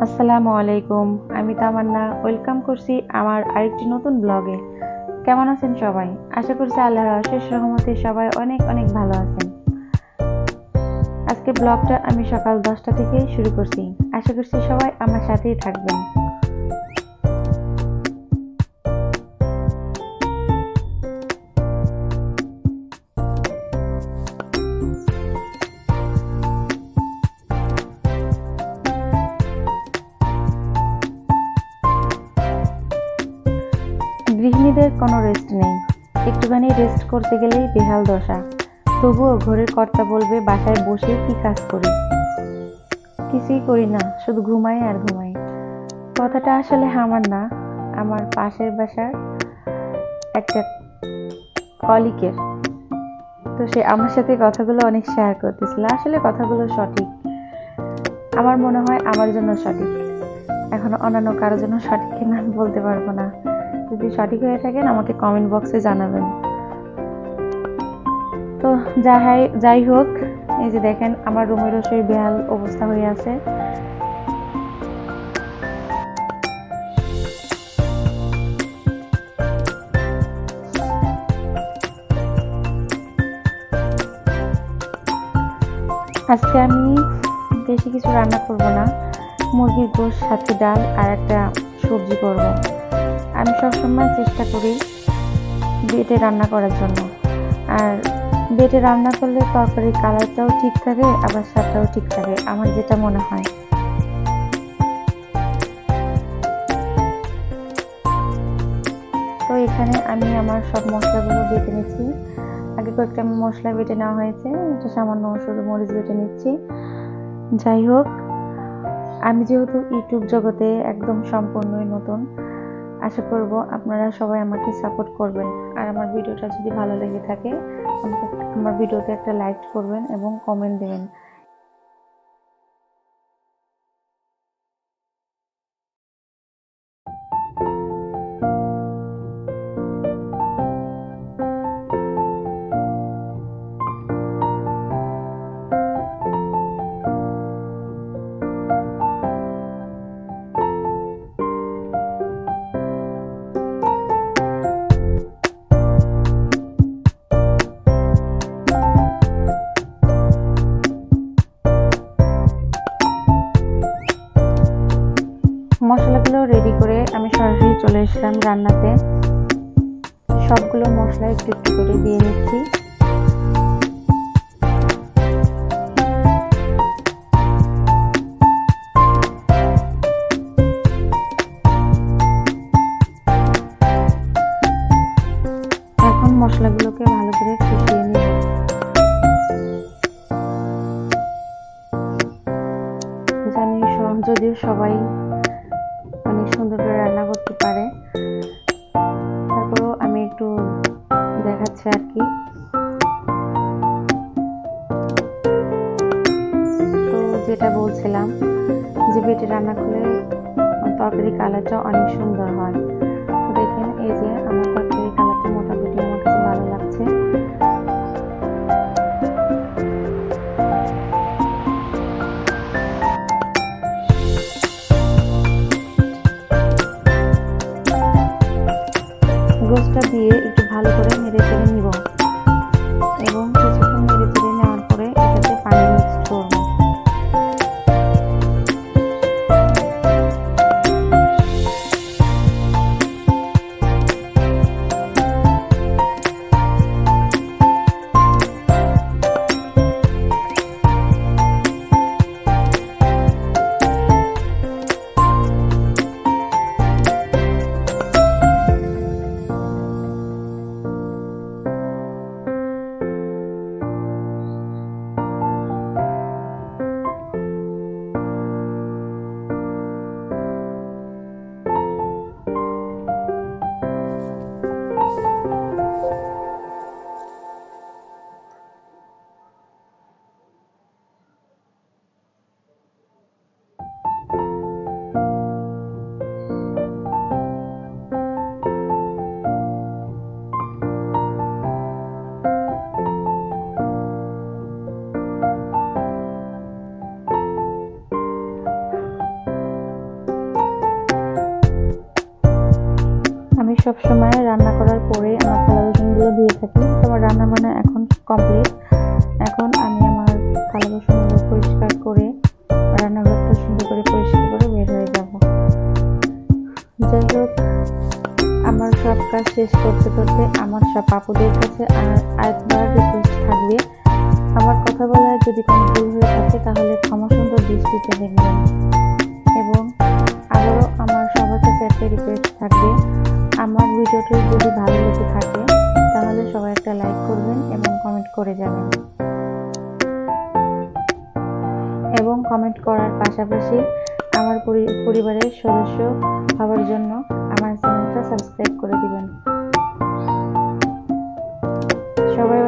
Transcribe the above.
আসসালামু আলাইকুম। আমি তামান্না ওয়েলকাম করছি আমার আরেকটি নতুন ব্লগে। কেমন আছেন সবাই? আশা করছি আল্লাহর অশেষ রহমতে সবাই অনেক অনেক ভালো আছেন। আজকে ব্লগটা আমি সকাল 10টা থেকে শুরু করছি। আশা করছি সবাই আমার সাথেই থাকবেন। গৃহিণীদের কোনো রেস্ট নেই, একটুখানি রেস্ট করতে গেলেই বেহাল দশা। তবুও ঘরের কর্তা বলবে বাসায় বসে কি কাজ করি? কিছুই করি না, শুধু ঘুমাই আর ঘুমাই। কথাটা আসলে আমার না, আমার পাশের বাসার একটা কলিকের। তো সে আমার সাথে কথাগুলো অনেক শেয়ার করতেছিল। আসলে কথাগুলো সঠিক, আমার মনে হয় আমার জন্য সঠিক। এখন অন্যান্য কারোর জন্য সঠিক কিনা বলতে পারবো না। যদি সঠিক হয়ে থাকেন আমাকে কমেন্ট বক্সে জানাবেন। তো যাই হোক, এই যে দেখেন আমার রুমেরও সেই বেহাল অবস্থা হয়ে আছে। আজকে আমি বেশি কিছু রান্না করব না, মুরগির গোশ সাথে ডাল আর একটা সবজি করব। আমি সবসময় চেষ্টা করি বেটে রান্না করার জন্য, আর বেটে রান্না করলে তরকারির কালারটাও ঠিক থাকে, আবার স্বাদটাও ঠিক থাকে, আমার যেটা মনে হয়। তো এখানে আমি আমার সব মশলাগুলো বেটে নিচ্ছি। আগে কয়েকটা মশলা বেটে নেওয়া হয়েছে, এটা সামান্য শুধু মরিচ বেটে নিচ্ছি। যাই হোক, আমি যেহেতু ইউটিউব জগতে একদম সম্পূর্ণই নতুন, আশা করব আপনারা সবাই আমাকে সাপোর্ট করবেন। আর আমার ভিডিওটা যদি ভালো লেগে থাকে আমার ভিডিওতে একটা লাইক করবেন এবং কমেন্ট দেবেন। মশলাগুলো রেডি করে আমি সরাসরি চলে এসলাম রান্নাতে। সবগুলো মশলা একটু একটু করে দিয়ে নিচ্ছি। এখন মশলাগুলোকে ভালো করে কষিয়ে নিই। জানি যদিও সবাই অনেক সুন্দর করে রান্না করতে পারে, তারপরেও আমি একটু দেখাচ্ছি আর কি। তো যেটা বলছিলাম যে বেটে রান্না করলে তরকারি কালারটা অনেক সুন্দর হয়। তো দেখেন এই যে আমার তরকারি কালারটা মোটামুটি আমার কাছে ভালো লাগছে। গোশটা দিয়ে একটু ভালো করে নেড়ে চেড়ে নিব এবং কিছুক্ষণ নেড়ে চেড়ে নেওয়ার পরে এটাতে পানি মিক্স করব। আমি সব সময় রান্না করার পরে আমার থালা বাসনগুলো ধুয়ে থাকি। তো আমার রান্না বান্না এখন কমপ্লিট। এখন আমি আমার থালা বাসনগুলো পরিষ্কার করে রান্নাঘরটা সুন্দর করে পরিষ্কার করে বের হয়ে যাব। যাই হোক, আমার সব কাজ শেষ করতে করতে আমার সব আপুদের কাছে আরেকবার রিকোয়েস্ট থাকবে, আমার কথা বলায় যদি কোনো ভুল হয়ে থাকে তাহলে ক্ষমা সুন্দর দৃষ্টিতে দেখবেন। এবং আবারও আমার সবার কাছে একটা রিকোয়েস্ট থাকবে, আমার ভিডিওটি যদি ভালো লেগে থাকে তাহলে সবাই একটা লাইক করবেন এবং কমেন্ট করে যাবেন। এবং কমেন্ট করার পাশাপাশি আমার পরিবারের সদস্য হওয়ার জন্য আমার চ্যানেলটা সাবস্ক্রাইব করে দিবেন। সবাই